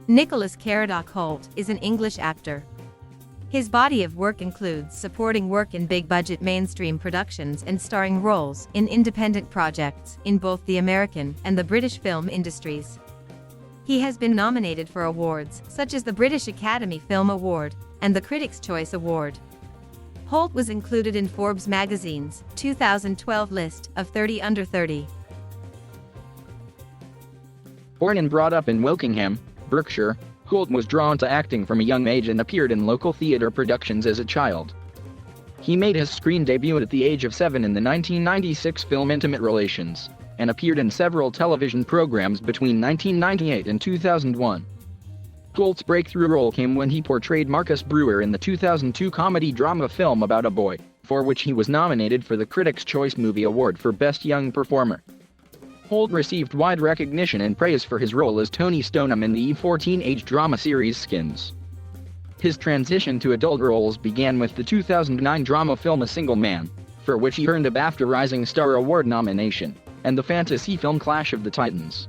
Nicholas Caradoc Hoult is an English actor. His body of work includes supporting work in big-budget mainstream productions and starring roles in independent projects in both the American and the British film industries. He has been nominated for awards such as the British Academy Film Award and the Critics' Choice Award. Hoult was included in Forbes magazine's 2012 list of 30 under 30. Born and brought up in Wokingham, Berkshire, Hoult was drawn to acting from a young age and appeared in local theatre productions as a child. He made his screen debut at the age of 7 in the 1996 film Intimate Relations, and appeared in several television programs between 1998 and 2001. Hoult's breakthrough role came when he portrayed Marcus Brewer in the 2002 comedy-drama film about a boy, for which he was nominated for the Critics' Choice Movie Award for Best Young Performer. Hoult received wide recognition and praise for his role as Tony Stoneham in the E14 age drama series Skins. His transition to adult roles began with the 2009 drama film A Single Man, for which he earned a BAFTA Rising Star Award nomination, and the fantasy film Clash of the Titans.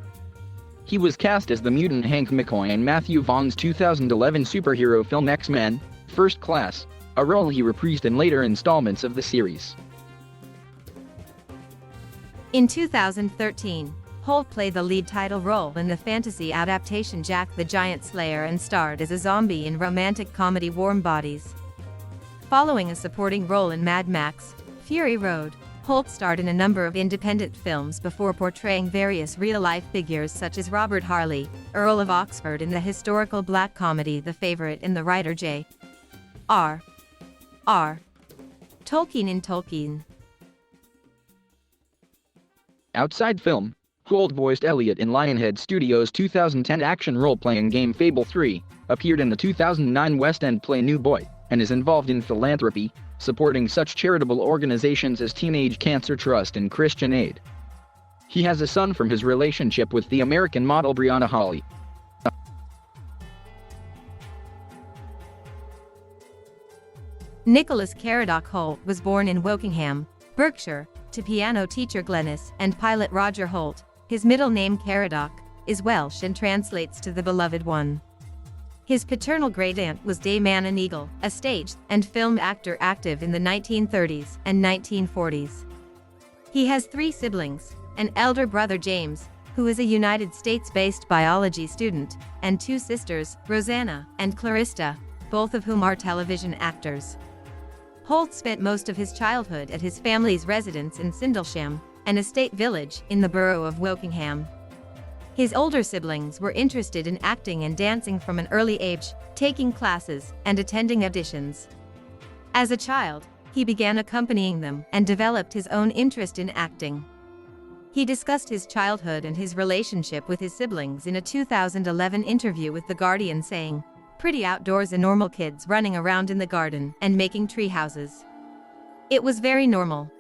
He was cast as the mutant Hank McCoy in Matthew Vaughn's 2011 superhero film X-Men, First Class, a role he reprised in later installments of the series. In 2013, Hoult played the lead title role in the fantasy adaptation Jack the Giant Slayer and starred as a zombie in romantic comedy Warm Bodies. Following a supporting role in Mad Max: Fury Road, Hoult starred in a number of independent films before portraying various real-life figures such as Robert Harley, Earl of Oxford in the historical black comedy The Favourite and the writer J.R.R. Tolkien in Tolkien. Outside film, Hoult voiced Elliot in Lionhead Studios' 2010 action role-playing game Fable 3, appeared in the 2009 West End play New Boy, and is involved in Philanthropy, supporting such charitable organizations as Teenage Cancer Trust and Christian Aid. He has a son from his relationship with the American model Brianna Hawley. Nicholas Caradoc Hoult was born in Wokingham, Berkshire, to piano teacher Glenys and pilot Roger Hoult. His middle name Caradoc is Welsh and translates to the beloved one. His paternal great-aunt was Dame Anna Neagle, a stage and film actor active in the 1930s and 1940s. He has 3 siblings, an elder brother James, who is a United States-based biology student, and 2 sisters, Rosanna and Clarissa, both of whom are television actors. Hoult spent most of his childhood at his family's residence in Sindlesham, an estate village in the borough of Wokingham. His older siblings were interested in acting and dancing from an early age, taking classes and attending auditions. As a child, he began accompanying them and developed his own interest in acting. He discussed his childhood and his relationship with his siblings in a 2011 interview with The Guardian, saying, "Pretty outdoors and normal kids running around in the garden and making tree houses. It was very normal."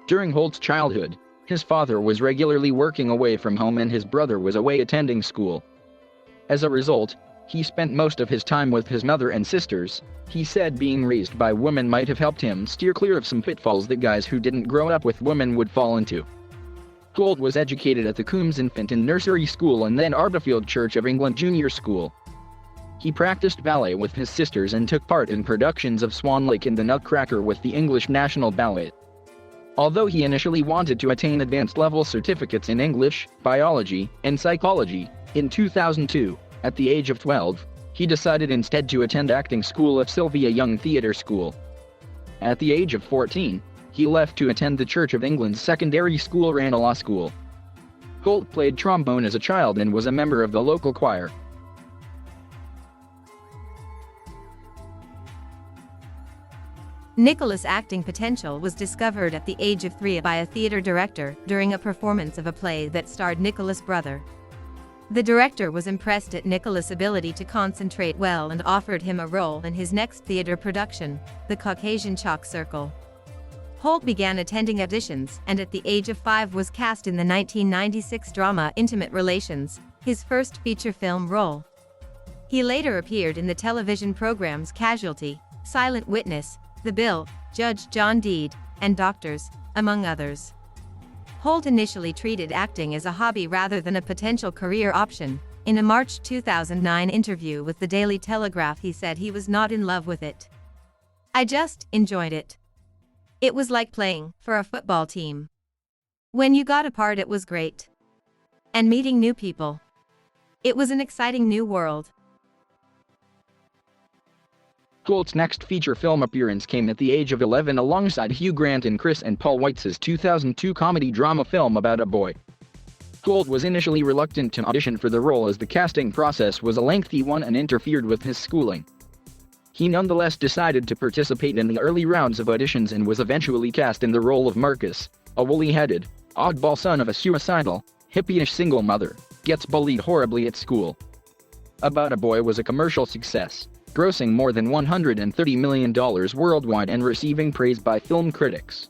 During Hoult's childhood, his father was regularly working away from home and his brother was away attending school. As a result, he spent most of his time with his mother and sisters. He said being raised by women might have helped him steer clear of some pitfalls that guys who didn't grow up with women would fall into. Hoult was educated at the Coombs Infant and Nursery School and then Arbafield Church of England Junior School. He practiced ballet with his sisters and took part in productions of Swan Lake and The Nutcracker with the English National Ballet. Although he initially wanted to attain advanced level certificates in English, biology, and psychology, in 2002, at the age of 12, he decided instead to attend acting school at Sylvia Young Theatre School. At the age of 14, he left to attend the Church of England's secondary school Ranelagh School. Hoult played trombone as a child and was a member of the local choir. Nicholas' acting potential was discovered at the age of 3 by a theatre director during a performance of a play that starred Nicholas' brother. The director was impressed at Nicholas' ability to concentrate well and offered him a role in his next theatre production, The Caucasian Chalk Circle. Hoult began attending auditions and at the age of 5 was cast in the 1996 drama Intimate Relations, his first feature film role. He later appeared in the television programs Casualty, Silent Witness, The Bill, Judge John Deed, and Doctors, among others. Hoult initially treated acting as a hobby rather than a potential career option. In a March 2009 interview with the Daily Telegraph, he said he was not in love with it. "I just enjoyed it. It was like playing for a football team. When you got a part, it was great. And meeting new people. It was an exciting new world." Hoult's next feature film appearance came at the age of 11 alongside Hugh Grant in Chris and Paul Weitz's 2002 comedy drama film about a boy. Hoult was initially reluctant to audition for the role as the casting process was a lengthy one and interfered with his schooling. He nonetheless decided to participate in the early rounds of auditions and was eventually cast in the role of Marcus, a woolly-headed, oddball son of a suicidal, hippie-ish single mother, gets bullied horribly at school. About a Boy was a commercial success, grossing more than $130 million worldwide and receiving praise by film critics.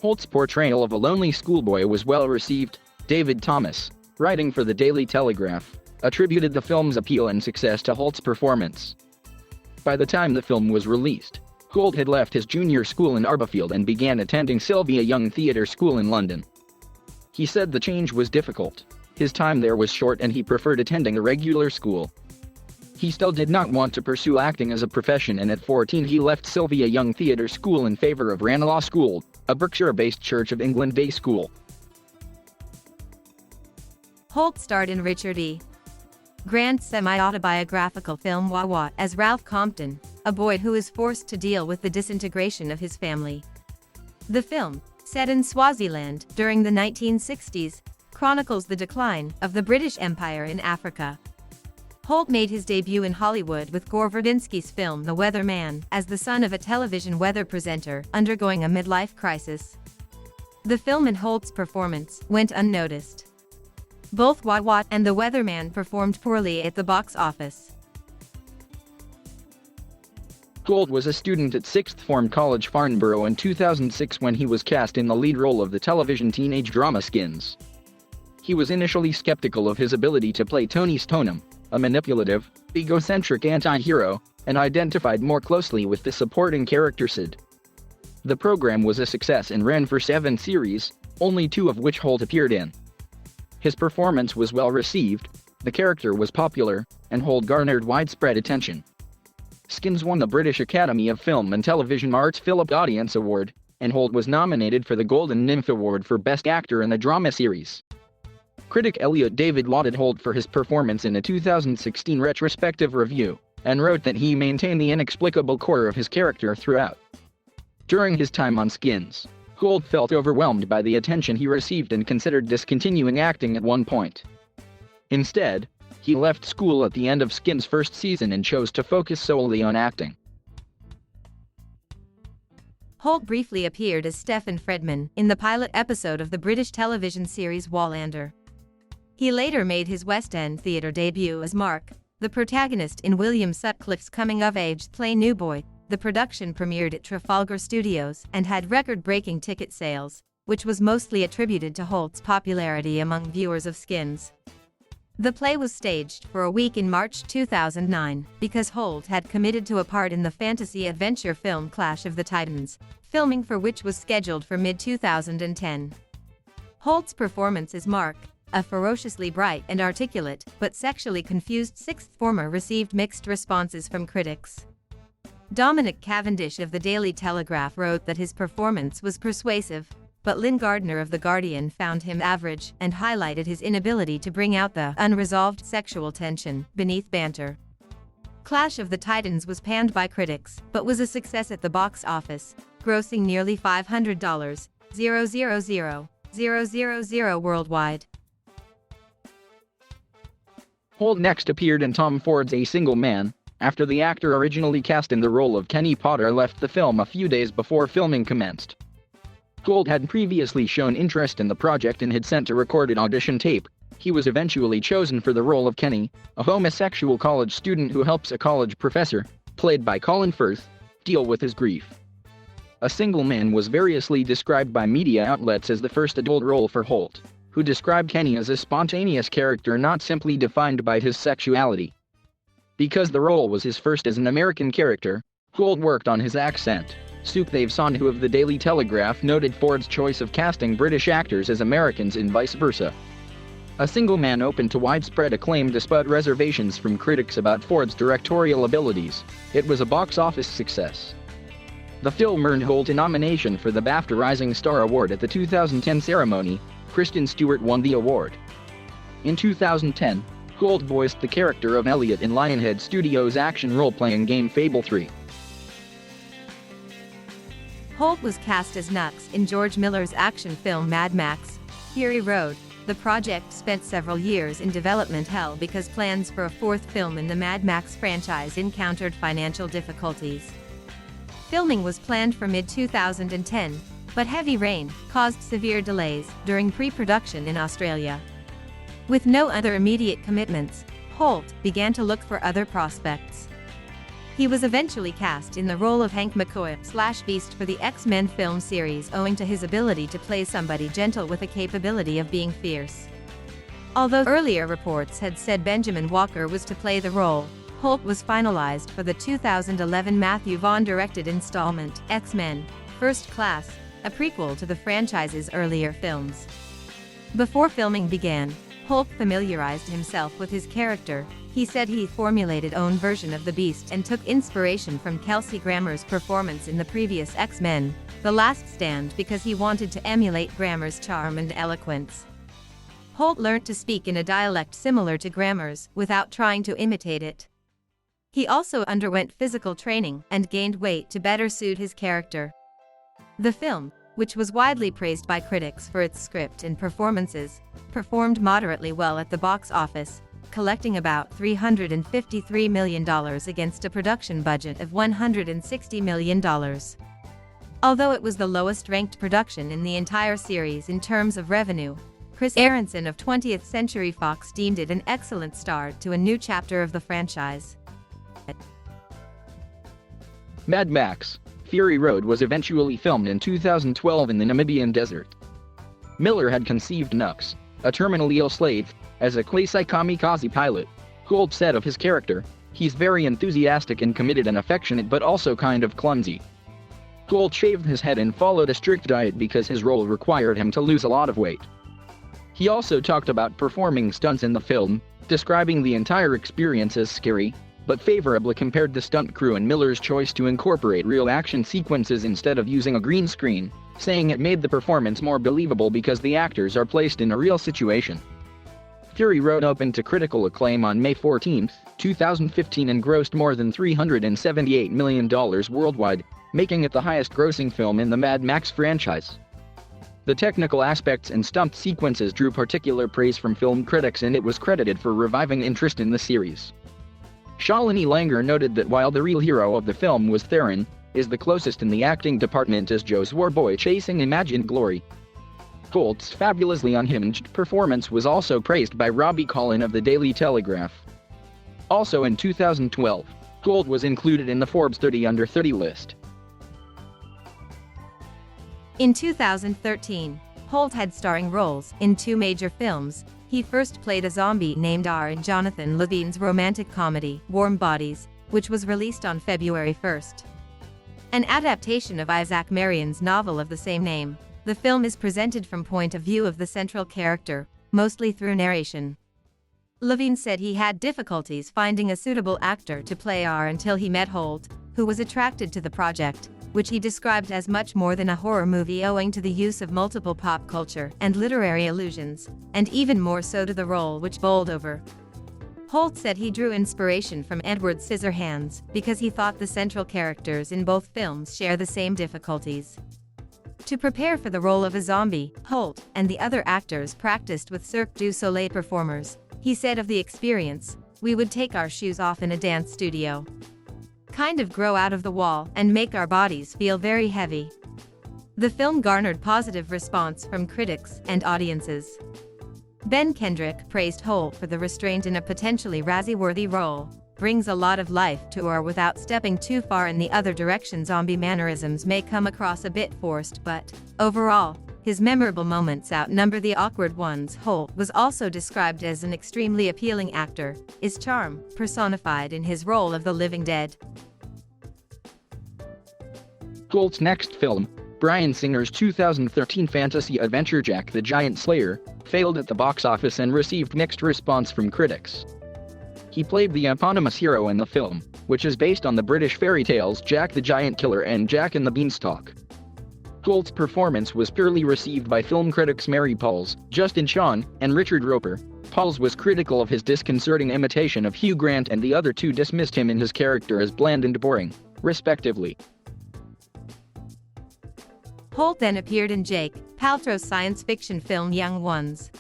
Hoult's portrayal of a lonely schoolboy was well received. David Thomas, writing for the Daily Telegraph, attributed the film's appeal and success to Hoult's performance. By the time the film was released, Hoult had left his junior school in Arborfield and began attending Sylvia Young Theatre School in London. He said the change was difficult. His time there was short and he preferred attending a regular school. He still did not want to pursue acting as a profession, and at 14 he left Sylvia Young Theatre School in favor of Ranelagh School, a Berkshire-based Church of England day school. Hoult starred in Richard E. Grant's semi-autobiographical film Wawa as Ralph Compton, a boy who is forced to deal with the disintegration of his family. The film, set in Swaziland during the 1960s, chronicles the decline of the British Empire in Africa. Hoult made his debut in Hollywood with Gore Verbinski's film The Weatherman as the son of a television weather presenter undergoing a midlife crisis. The film and Hoult's performance went unnoticed. Both Wawa and The Weatherman performed poorly at the box office. Hoult was a student at 6th Form College Farnborough in 2006 when he was cast in the lead role of the television teenage drama Skins. He was initially skeptical of his ability to play Tony Stoneham, a manipulative, egocentric anti-hero, and identified more closely with the supporting character Sid. The program was a success and ran for 7 series, only 2 of which Hoult appeared in. His performance was well received, the character was popular, and Hoult garnered widespread attention. Skins won the British Academy of Film and Television Arts Philip Audience Award, and Hoult was nominated for the Golden Nymph Award for Best Actor in the Drama Series. Critic Elliot David lauded Hoult for his performance in a 2016 retrospective review, and wrote that he maintained the inexplicable core of his character throughout. During his time on Skins, Hoult felt overwhelmed by the attention he received and considered discontinuing acting at one point. Instead, he left school at the end of Skins' first season and chose to focus solely on acting. Hoult briefly appeared as Stephen Fredman in the pilot episode of the British television series Wallander. He later made his West End theatre debut as Mark, the protagonist in William Sutcliffe's coming-of-age play New Boy. The production premiered at Trafalgar Studios and had record-breaking ticket sales, which was mostly attributed to Hoult's popularity among viewers of Skins. The play was staged for a week in March 2009 because Hoult had committed to a part in the fantasy-adventure film Clash of the Titans, filming for which was scheduled for mid-2010. Hoult's performance as Mark, a ferociously bright and articulate but sexually confused sixth former, received mixed responses from critics. Dominic Cavendish of the Daily Telegraph wrote that his performance was persuasive, but Lynn Gardner of The Guardian found him average and highlighted his inability to bring out the unresolved sexual tension beneath banter. Clash of the Titans was panned by critics, but was a success at the box office, grossing nearly $500,000 worldwide. Hoult next appeared in Tom Ford's A Single Man, after the actor originally cast in the role of Kenny Potter left the film a few days before filming commenced. Hoult had previously shown interest in the project and had sent a recorded audition tape. He was eventually chosen for the role of Kenny, a homosexual college student who helps a college professor, played by Colin Firth, deal with his grief. A Single Man was variously described by media outlets as the first adult role for Hoult, who described Kenny as a spontaneous character not simply defined by his sexuality. Because the role was his first as an American character, Hoult worked on his accent, Sukhdev Sandhu of the Daily Telegraph noted Ford's choice of casting British actors as Americans and vice versa. A single man opened to widespread acclaim despite reservations from critics about Ford's directorial abilities. It was a box office success. The film earned Hoult a nomination for the BAFTA Rising Star Award at the 2010 ceremony. Kristen Stewart won the award. In 2010, Hoult voiced the character of Elliot in Lionhead Studios' action role-playing game Fable 3. Hoult was cast as Nux in George Miller's action film Mad Max: Fury Road. The project spent several years in development hell because plans for a fourth film in the Mad Max franchise encountered financial difficulties. Filming was planned for mid-2010, but heavy rain caused severe delays during pre-production in Australia. With no other immediate commitments, Hoult began to look for other prospects. He was eventually cast in the role of Hank McCoy/Beast for the X-Men film series owing to his ability to play somebody gentle with a capability of being fierce. Although earlier reports had said Benjamin Walker was to play the role, Hoult was finalized for the 2011 Matthew Vaughn-directed installment, X-Men: First Class, a prequel to the franchise's earlier films. Before filming began, Hoult familiarized himself with his character. He said he formulated own version of the Beast and took inspiration from Kelsey Grammer's performance in the previous X-Men: The Last Stand because he wanted to emulate Grammer's charm and eloquence. Hoult learnt to speak in a dialect similar to Grammer's without trying to imitate it. He also underwent physical training and gained weight to better suit his character. The film, which was widely praised by critics for its script and performances, performed moderately well at the box office, collecting about $353 million against a production budget of $160 million. Although it was the lowest-ranked production in the entire series in terms of revenue, Chris Aronson of 20th Century Fox deemed it an excellent start to a new chapter of the franchise. Mad Max: Fury Road was eventually filmed in 2012 in the Namibian desert. Miller had conceived Nux, a terminally ill slave, as a quasi-kamikaze pilot. Hoult said of his character, "He's very enthusiastic and committed and affectionate but also kind of clumsy." Hoult shaved his head and followed a strict diet because his role required him to lose a lot of weight. He also talked about performing stunts in the film, describing the entire experience as scary, but favorably compared the stunt crew and Miller's choice to incorporate real action sequences instead of using a green screen, saying it made the performance more believable because the actors are placed in a real situation. Fury Road opened to critical acclaim on May 14, 2015 and grossed more than $378 million worldwide, making it the highest-grossing film in the Mad Max franchise. The technical aspects and stunt sequences drew particular praise from film critics and it was credited for reviving interest in the series. Shalini Langer noted that while the real hero of the film was Theron, is the closest in the acting department as Joe's warboy chasing imagined glory. Hoult's fabulously unhinged performance was also praised by Robbie Collin of the Daily Telegraph. Also in 2012, Hoult was included in the Forbes 30 Under 30 list. In 2013, Hoult had starring roles in two major films. He first played a zombie named R in Jonathan Levine's romantic comedy, Warm Bodies, which was released on February 1st. An adaptation of Isaac Marion's novel of the same name, the film is presented from point of view of the central character, mostly through narration. Levine said he had difficulties finding a suitable actor to play R until he met Hoult, who was attracted to the project, which he described as much more than a horror movie owing to the use of multiple pop culture and literary allusions, and even more so to the role which bowled over. Hoult said he drew inspiration from Edward Scissorhands because he thought the central characters in both films share the same difficulties. To prepare for the role of a zombie, Hoult and the other actors practiced with Cirque du Soleil performers. He said of the experience, "We would take our shoes off in a dance studio. Kind of grow out of the wall and make our bodies feel very heavy." The film garnered positive response from critics and audiences. Ben Kendrick praised Hoult for the restraint in a potentially Razzie-worthy role. "Brings a lot of life to her without stepping too far in the other direction. Zombie mannerisms may come across a bit forced, but overall, his memorable moments outnumber the awkward ones." Hoult was also described as an extremely appealing actor, his charm personified in his role of the living dead. Hoult's next film, Bryan Singer's 2013 fantasy adventure Jack the Giant Slayer, failed at the box office and received mixed response from critics. He played the eponymous hero in the film, which is based on the British fairy tales Jack the Giant Killer and Jack and the Beanstalk. Hoult's performance was poorly received by film critics Mary Pauls, Justin Chon, and Richard Roper. Pauls was critical of his disconcerting imitation of Hugh Grant, and the other two dismissed him and his character as bland and boring, respectively. Hoult then appeared in Jake Paltrow's science fiction film Young Ones.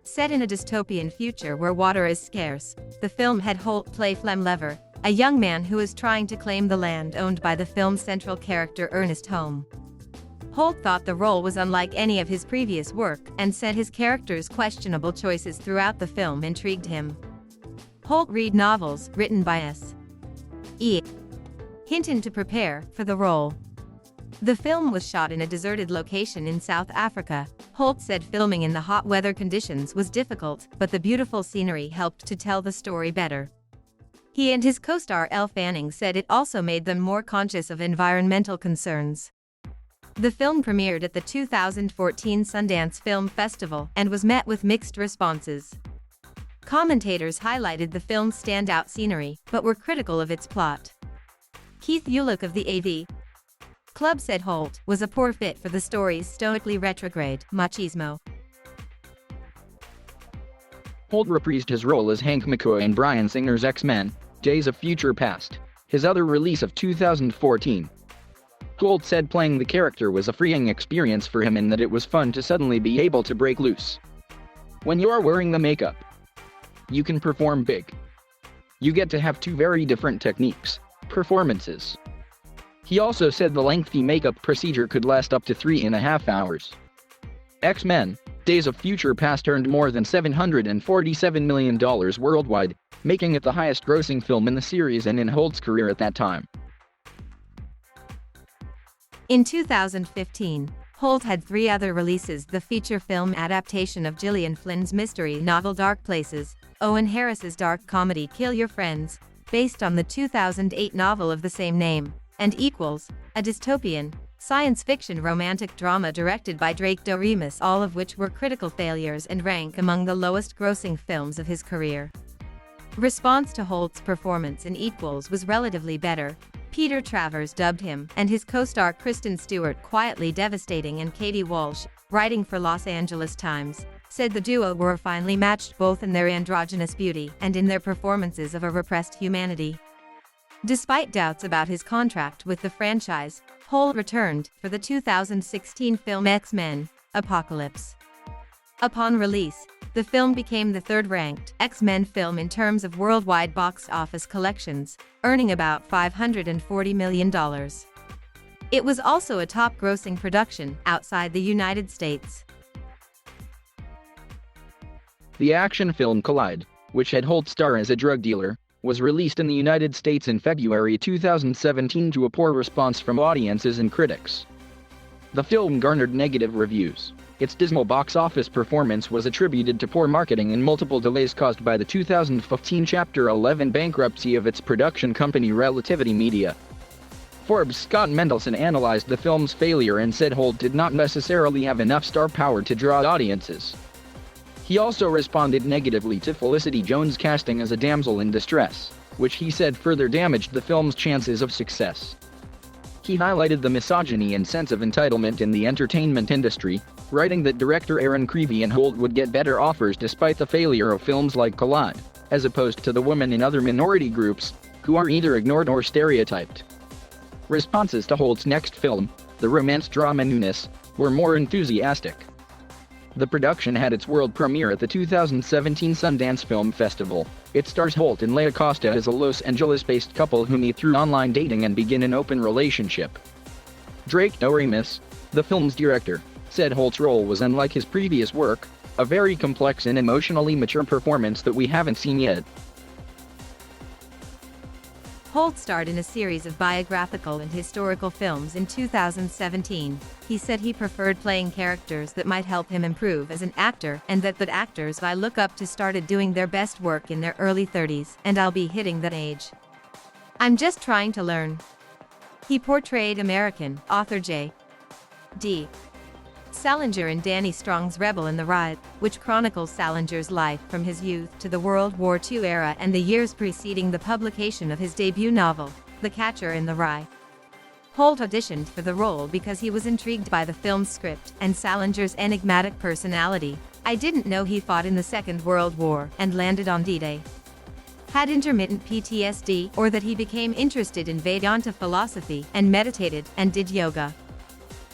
Set in a dystopian future where water is scarce, the film had Hoult play Flem Lever, a young man who is trying to claim the land owned by the film's central character Ernest Holmes. Hoult thought the role was unlike any of his previous work and said his character's questionable choices throughout the film intrigued him. Hoult read novels written by S.E. Hinton to prepare for the role. The film was shot in a deserted location in South Africa. Hoult said filming in the hot weather conditions was difficult, but the beautiful scenery helped to tell the story better. He and his co-star Elle Fanning said it also made them more conscious of environmental concerns. The film premiered at the 2014 Sundance Film Festival and was met with mixed responses. Commentators highlighted the film's standout scenery, but were critical of its plot. Keith Ulick of the AV Club said Hoult was a poor fit for the story's stoically retrograde machismo. Hoult reprised his role as Hank McCoy in Bryan Singer's X-Men, Days of Future Past, his other release of 2014. Hoult said playing the character was a freeing experience for him and that it was fun to suddenly be able to break loose. When you're wearing the makeup, you can perform big. You get to have two very different performances. He also said the lengthy makeup procedure could last up to 3.5 hours. X-Men, Days of Future Past earned more than $747 million worldwide, making it the highest-grossing film in the series and in Hoult's career at that time. In 2015, Hoult had 3 other releases: the feature film adaptation of Gillian Flynn's mystery novel Dark Places, Owen Harris's dark comedy Kill Your Friends, based on the 2008 novel of the same name, and Equals, a dystopian, science fiction romantic drama directed by Drake Doremus, all of which were critical failures and rank among the lowest-grossing films of his career. Response to Hoult's performance in Equals was relatively better. Peter Travers dubbed him and his co-star Kristen Stewart quietly devastating, and Katie Walsh, writing for Los Angeles Times, said the duo were finely matched both in their androgynous beauty and in their performances of a repressed humanity. Despite doubts about his contract with the franchise, Hoult returned for the 2016 film X-Men: Apocalypse. Upon release, the film became the third-ranked X-Men film in terms of worldwide box office collections, earning about $540 million. It was also a top-grossing production outside the United States. The action film Collide, which had Hoult star as a drug dealer, was released in the United States in February 2017 to a poor response from audiences and critics. The film garnered negative reviews. Its dismal box office performance was attributed to poor marketing and multiple delays caused by the 2015 Chapter 11 bankruptcy of its production company Relativity Media. Forbes' Scott Mendelson analyzed the film's failure and said Hoult did not necessarily have enough star power to draw audiences. He also responded negatively to Felicity Jones' casting as a damsel in distress, which he said further damaged the film's chances of success. He highlighted the misogyny and sense of entitlement in the entertainment industry, writing that director Aaron Creevy and Hoult would get better offers despite the failure of films like Collide, as opposed to the women in other minority groups, who are either ignored or stereotyped. Responses to Hoult's next film, the romance drama Newness, were more enthusiastic. The production had its world premiere at the 2017 Sundance Film Festival. It stars Hoult and Lea Costa as a Los Angeles-based couple who meet through online dating and begin an open relationship. Drake Doremus, the film's director, said Hoult's role was unlike his previous work, a very complex and emotionally mature performance that we haven't seen yet. Hoult starred in a series of biographical and historical films in 2017. He said he preferred playing characters that might help him improve as an actor, and that actors I look up to started doing their best work in their early 30s, and I'll be hitting that age. I'm just trying to learn. He portrayed American author J.D. Salinger in Danny Strong's Rebel in the Rye, which chronicles Salinger's life from his youth to the World War II era and the years preceding the publication of his debut novel, The Catcher in the Rye. Hoult auditioned for the role because he was intrigued by the film's script and Salinger's enigmatic personality. "I didn't know he fought in the Second World War and landed on D-Day. Had intermittent PTSD, or that he became interested in Vedanta philosophy and meditated and did yoga."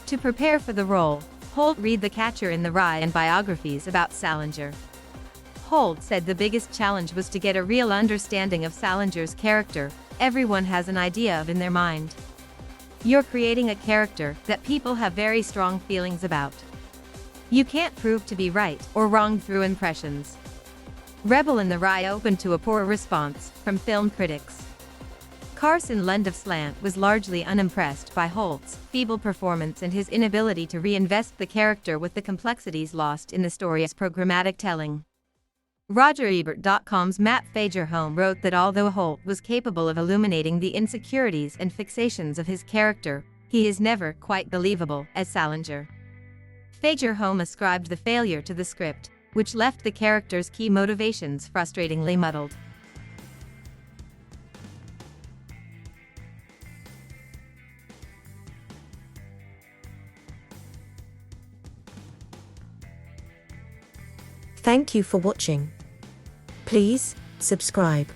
To prepare for the role, Hoult read The Catcher in the Rye and biographies about Salinger. Hoult said the biggest challenge was to get a real understanding of Salinger's character. "Everyone has an idea of in their mind. You're creating a character that people have very strong feelings about. You can't prove to be right or wrong through impressions." Rebel in the Rye opened to a poor response from film critics. Carson Lund of Slant was largely unimpressed by Hoult's feeble performance and his inability to reinvest the character with the complexities lost in the story's programmatic telling. RogerEbert.com's Matt Fagerholm wrote that although Hoult was capable of illuminating the insecurities and fixations of his character, he is never quite believable as Salinger. Fagerholm ascribed the failure to the script, which left the character's key motivations frustratingly muddled. Thank you for watching. Please subscribe.